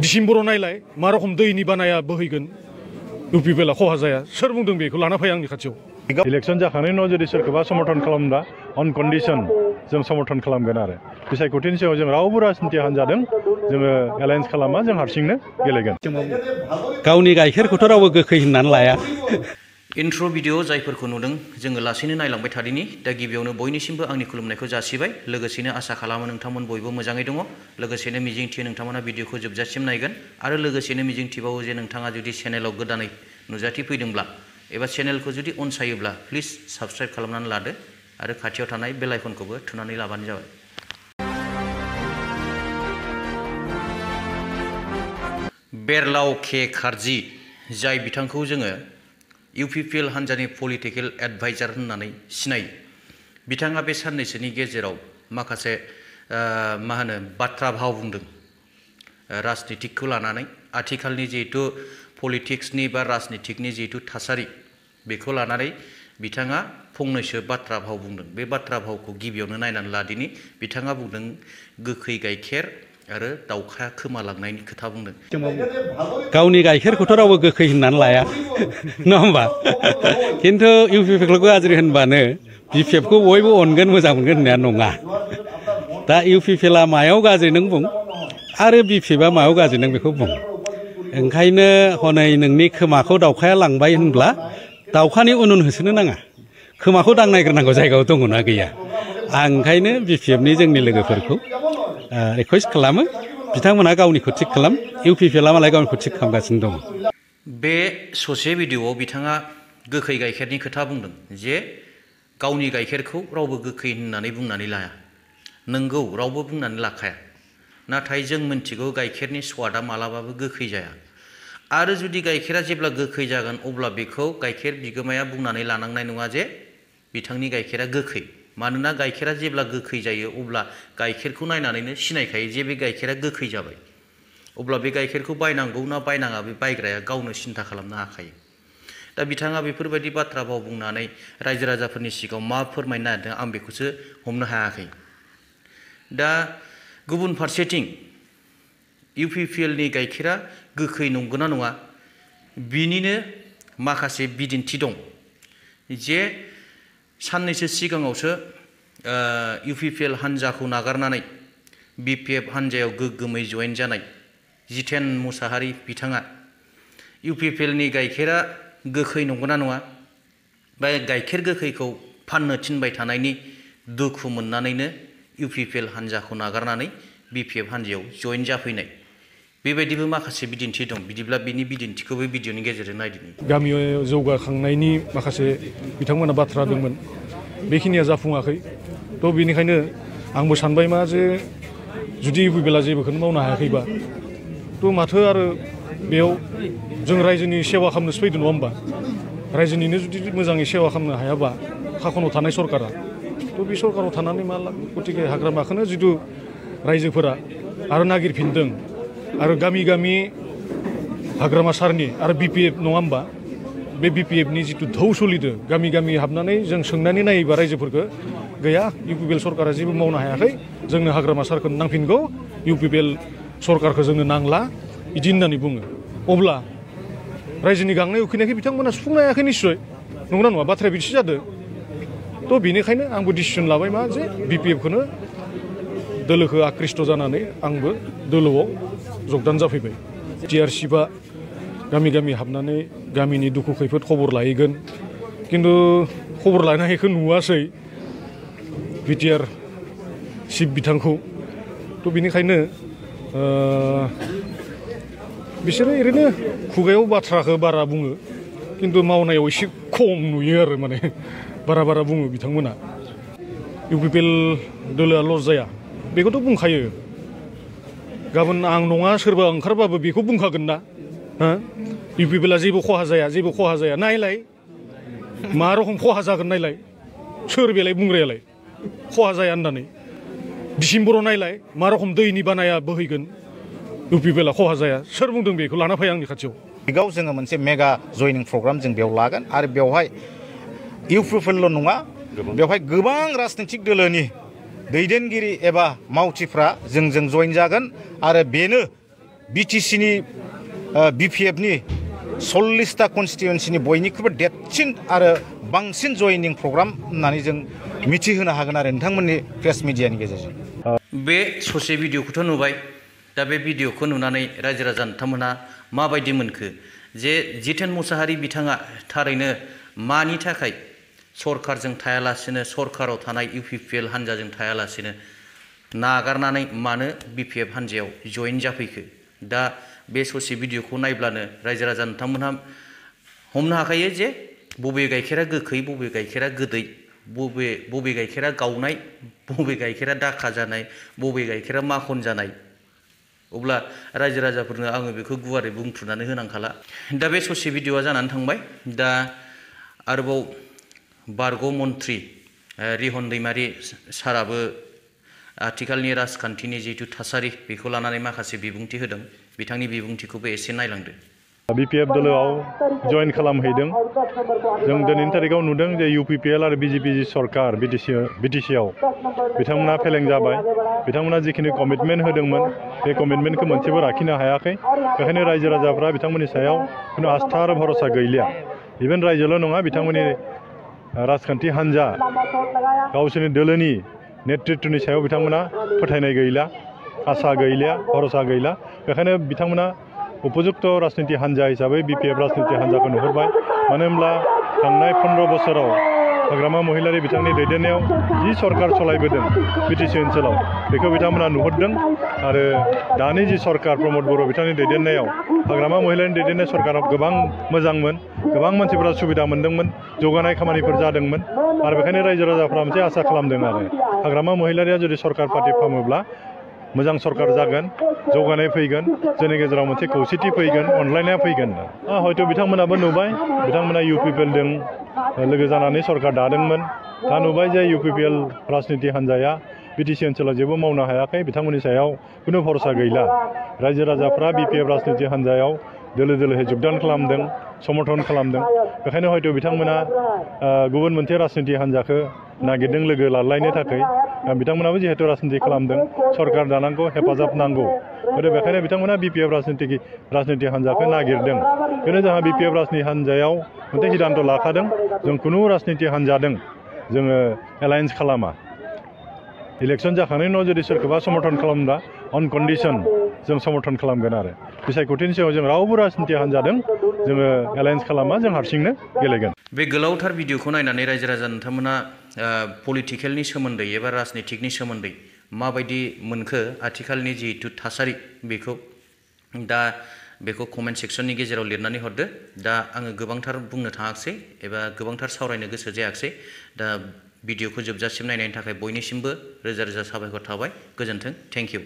डिसेम्बराव नायलाय मा रखम दैनि बानाया बोहैगोन UPPL खहा जाया सोर बुंदों बेखौ लाना फै आंनि खाथियाव इलेक्शन जाखांनायनि उनाव जुदि सोरखौबा समर्थन खालामब्ला अन कन्डिशन जों समर्थन खालामगोन आरो बिसायख'थिनि सायाव जों रावबो राजनिति हान्जादों जोङो एलायन्स खालामा जों हारसिंनो गेलेगोन गावनि गाइखेरखौथ' रावबो गोखै होननानै लाया इन्ट्र' भिडिअ जायफोरखौ नुदों जोङो लासैनो नायलांबाय थादिनि दा गिबियावनो बयनिसिमबो आंनि खुलुमनायखौ जासिबाय लोगोसेनो आसा खालामो नोंथांमोन बयबो मोजाङै दङ लोगोसेनो मिजिंथियो नोंथांमोना भिडिअखौ जोबजासिम नायगोन आरो लोगोसेनो मिजिंथिबावो जे नोंथाङा जुदि चेनेलाव गोदानै नुजाथिफैदोंब्ला एबा चेनेलखौ जुदि अनसायोब्ला प्लिज साबस्क्राइब खालामनानै लादो आरो खाथियाव थानाय बेल आइकनखौबो थुनानै लाबानो जाबाय बेरलाव के खारजि जाय बिथांखौ जोङो UPPL हान्जानि पलिटिकेल एडभाइजार होननानै सिनायो बिथाङा बे साननैसोनि गेजेराव माखासे मा होनो बाथ्रा भाव बुंदों राजनितिकखौ लानानै आथिखालनि जिहेतु पलिटिक्सनि बा राजनितिकनि जिहेतु थासारि बेखौ लानानै बिथाङा फंनैसो बाथ्रा भाव बुंदों बे बाथ्रा भावखौ गिबियावनो नायनानै लादिनि बिथाङा बुंदों गोखै गाइखेर आरो दाउखा खोमालांनायनि खोथा बुंदों गावनि गाइखेरखौथ' रावबो गोखै होननानै लाया नङा होमबा खिन्थु UPPLखौ गाज्रि होनबानो BPFखौ बयबो अनगोन मोजां मोनगोन होननाया नङा दा UPPLआ मायाव गाज्रि नों बुं आरो BPFआ मायाव गाज्रि नों बेखौ बुं ओंखायनो हनै नोंनि खोमाखौ दाउखाया लांबाय होनब्ला दाउखानि उन होसोनो नाङा खोमाखौ दांनायग्रोनांगौ जायगायाव दङना गैया आं ओंखायनो BPFनि जोंनि लोगोफोरखौ रिकुवेस्ट खालामो बिथांमोनहा गावनिखौ थिग खालाम UPPLआ मालाय गावनिखौ थिग खालामगासिनो दङ बे ससे भिडिअआव बिथाङा गोखै गाइखेरनि खोथा बुंदों जे गावनि गाइखेरखौ रावबो गोखै होननानै बुंनानै लाया नोंगौ रावबो बुंनानै लाखाया नाथाय जों मिन्थिगौ गाइखेरनि स्वादा मालाबाबो गोखै जाया आरो जुदि गाइखेरा जेब्ला गोखै जागोन अब्ला बेखौ गाइखेर बिगोमाया बुंनानै लानांनाय नङा जे बिथांनि गाइखेरा गोखै मानोना गाइखेरा जेब्ला गोखै जायो अब्ला गाइखेरखौ नायनानैनो सिनायखायो जे बे गाइखेरा गोखै जाबाय अब्ला बे गाइखेरखौ बायनांगौ ना बायनाङा बे बायग्राया गावनो सिन्था खालामनो हाखायो दा बिथाङा बेफोरबायदि बाथ्रा भाव बुंनानै रायजो राजाफोरनि सिगाङाव मा फोरमायनो नागिरदों आं बेखौसो हमनो हायाखै दा गुबुन फारसेथिं UPPLनि गाइखेरा गोखै नंगौना नङा बिनिनो माखासे बिदिन्थि दं जे साननैसो सिगाङावसो UPPL हान्जाखौ नागारनानै BPF हान्जायाव गोग्गोमै जयेन जानाय जितेन मुसाहारि बिथाङा UPPLनि गाइखेरा गोखै नंगौना नङा बा गाइखेर गोखैखौ फाननो थिनबाय थानायनि दुखु मोननानैनो UPPL हान्जाखौ नागारनानै BPF हान्जायाव जयेन जाफैनाय बेबायदिबो माखासे बिदिन्थि दं बिदिब्ला बिनि बिदिन्थिखौ बे भिडिअनि गेजेरजों नायदिनि गामियाव जौगाखांनायनि माखासे बिथांमोना बाथ्रा दंमोन बेखिनिया जाफुङाखै थ' बेनिखायनो आंबो सानबाय मा जे जुदि UPPLआ जेबोखौनो मावनो हायाखैबा थ' माथो आरो बेयाव जों रायजोनि सेवा खालामनोसो फैदों नङा होमबा रायजोनिनो जुदि मोजाङै सेवा खालामनो हायाबा खाखनाव थानाय सरकारा थ' बे सरकाराव थानानै मा लाब गतिके हाग्रामाखौनो जिथु रायजोफोरा आरो नागिरफिनदों आरो गामि गामि हाग्रामा सारनि आरो BPF नङा होमबा बे BPFनि जिथु धौ सोलिदों गामि गामि हाबनानै जों सोंनानै नायोबा रायजोफोरखौ गैया UPPL सरकारा जेबो मावनो हायाखै जोंनो हाग्रामा सारखौ नांफिनगौ UPPL सरकारखौ जोंनो नांला बिदि होननानै बुङो अब्ला रायजोनि गांनाय उखैनायखौ बिथांमोना सुफुंनो हायाखै निस्सय नंगौना नङा बाथ्राया बिदिसो जादों थ' बेनिखायनो आंबो डिसिसन लाबाय मा जे BPFखौनो दोलोखौ आकृष्ट जानानै आंबो दोलोआव जगदान जाफैबाय TRC बा गामि गामि हाबनानै गामिनि दुखु खैफोद खबर लाहैगोन खिन्थु खबर लानायखौ नुवासै BTR चिफ बिथांखौ थ' बेनिखायनो बिसोरो ओरैनो खुगायाव बाथ्राखौ बारा बुङो खिन्थु मावनायाव एसे खम नुयो आरो माने बारा बुङो बिथांमोना UPPL दोलोआ लस जाया बेखौथ' बुंखायो गाबोन आं नङा सोरबा ओंखारबाबो बेखौ बुंखागोन ना UPPLआ जेबो खहा जाया नायलाय मा रखम खहा जागोन नायलाय सोर बेलाय बुंग्रायालाय खहा जाया होननानै डिसेम्बराव नायलाय मा रखम दैनि बानाया बोहैगोन UPPLआ खहा जाया सोर बुंदों बेखौ लाना फै आंनि खाथियाव बेयाव जोङो मोनसे मेगा जयनिं प्रग्राम जों बेयाव लागोन आरो बेवहाय UPPL नङा बेवहाय गोबां राजनितिक दोलोनि दैदेनगिरि एबा मावथिफ्रा जोंजों जयेन जागोन आरो बेनो बिटिसिनि बिपिएफनि 40टा कनस्टिटुएन्सिनि बयनिख्रुइबो देरसिन आरो बांसिन जयनिं प्रग्राम होननानै जों मिथिहोनो हागोन आरो नोंथांमोननि प्रेस मिडियानि गेजेरजों। बे ससे भिडिअखौथ' नुबाय, दा बे भिडिअखौ नुनानै रायजो राजा नोंथांमोनहा माबायदि मोनखो जे जितेन मुसाहारि बिथाङा थारैनो मानि थाखाय सरकारजों थायालासिनो सरकाराव थानाय UPPL हान्जाजों थायालासिनो नागारनानै मानो BPF हान्जायाव जइन जाफैखो? दा बे ससे भिडिअखौ नायब्लानो रायजो राजा नोंथांमोनहा हमनो हाखायो जे बबे गाइखेरा गोखै, बबे गाइखेरा गोदै, बबे गाइखेरा गावनाय, बबे गाइखेरा दाखा जानाय, बबे गाइखेरा माखन जानाय। अब्ला रायजो राजाफोरनो आङो बेखौ गुवारै बुंफ्रुनानै होनांखाला। दा बे ससे भिडिअआ जानानै थांबाय। दा आरोबाव बारग' मन्त्रि रिहन दैमारि साराबो आथिखालनि राजखान्थिनि जिथु थासारि बेखौ लानानै माखासे बिबुंथि होदों। बिथांनि बिबुंथिखौबो एसे नायलांदो। BPF दोलोआव जइन खालामहैदों। जों दिनैनि तारिखाव नुदों जे UPPL आरो BJP सरकार BTCआव बिथांमोना फेलें जाबाय। बिथांमोना जिखिनि कमिटमेन्ट होदोंमोन बे कमिटमेन्टखौ मोनसेबो लाखिनो हायाखै। बेखायनो रायजो राजाफ्रा बिथांमोननि सायाव खुनु आस्था आरो भरसा गैलिया। इभेन रायजोल' नङा, बिथांमोननि राजखान्थि हान्जा गावसोरनि दोलोनि नेतृत्वनि सायाव बिथांमोना फोथायनाय गैला, आसा गैलिया, भरसा गैला। बेखायनो बिथांमोना उपयुक्त राजनिति हान्जा हिसाबै BPF राजनिति हान्जाखौ नुहुरबाय। मानो होनब्ला थांनाय 15 बोसोराव हाग्रामा महिलारि बिथांनि दैदेननायाव जि सरकार सलायबोदों BTC ओनसोलाव बेखौ बिथांमोना नुहुरदों। आरो दानि जि सरकार प्रमद बर' बिथांनि दैदेननायाव हाग्रामा महिलारिनि दैदेननाय सरकारा गोबां मोजांमोन, गोबां मानसिफोरा सुबिदा मोन्दोंमोन, जौगानाय खामानिफोर जादोंमोन। आरो बेखायनो रायजो राजाफ्रा मोनसे आसा खालामदों आरो हाग्रामा महिलारिया जुदि सरकार पार्टि खालामोब्ला मोजां सरकार जागोन, जौगानाय फैगोन, जोंनि गेजेराव मोनसे खौसेथि फैगोन, अनलायनाया फैगोन। हयथ' बिथांमोनाबो नुबाय, बिथांमोना UPPLजों लोगो जानानै सरकार दादोंमोन। दा नुबाय जे UPPL राजनिति हान्जाया BTC ओनसोलाव जेबो मावनो हायाखै, बिथांमोननि सायाव खुनु भरसा गैला। रायजो राजाफ्रा BPF राजनिति हान्जायाव दोलो दोलोहै जगदान खालामदों, समर्थन खालामदों। बेखायनो हयथ' बिथांमोना गुबुन मोनसे राजनिति हान्जाखौ नागिरदों लोगो लालायनो थाखाय। बिथांमोनाबो जिहेतु राजनिति खालामदों, सरकार दानांगौ, हेफाजाब नांगौ। बेखायनो बिथांमोना BPF राजनिति हान्जाखौ नागिरदों। बेनो जोंहा BPF राजनिति हान्जायाव मोनसे सिद्धान्त लाखादों, जों खुनु राजनिति हान्जादों जोङो एलायन्स खालामा। इलेक्सन जाखांनायनि उनाव जुदि सोरखौबा समर्थन खालामब्ला अन कन्डिसन जों समर्थन खालामगोन। आरो बिसायख'थिनि सायाव जों रावबो राजनिति हान्जादों जोङो एलायन्स खालामा, जों हारसिंनो गेलेगोन। बे गोलावथार भिडिअखौ नायनानै रायजो राजा नोंथांमोना पलिटिकेलनि सोमोन्दै एबा राजनितिकनि सोमोन्दै माबायदि मोनखो आथिखालनि जिहेतु थासारि बेखौ दा बेखौ कमेन्ट सेक्सननि गेजेराव लिरनानै हरदो। दा आङो गोबांथार बुंनो थाङाखै एबा गोबांथार सावरायनो गोसो जायाखै। दा भिडिअखौ जोबजासिम नायनायनि थाखाय बयनिसिमबो रोजा रोजा साबायखर थाबाय। गोजोन्थों। Thank you.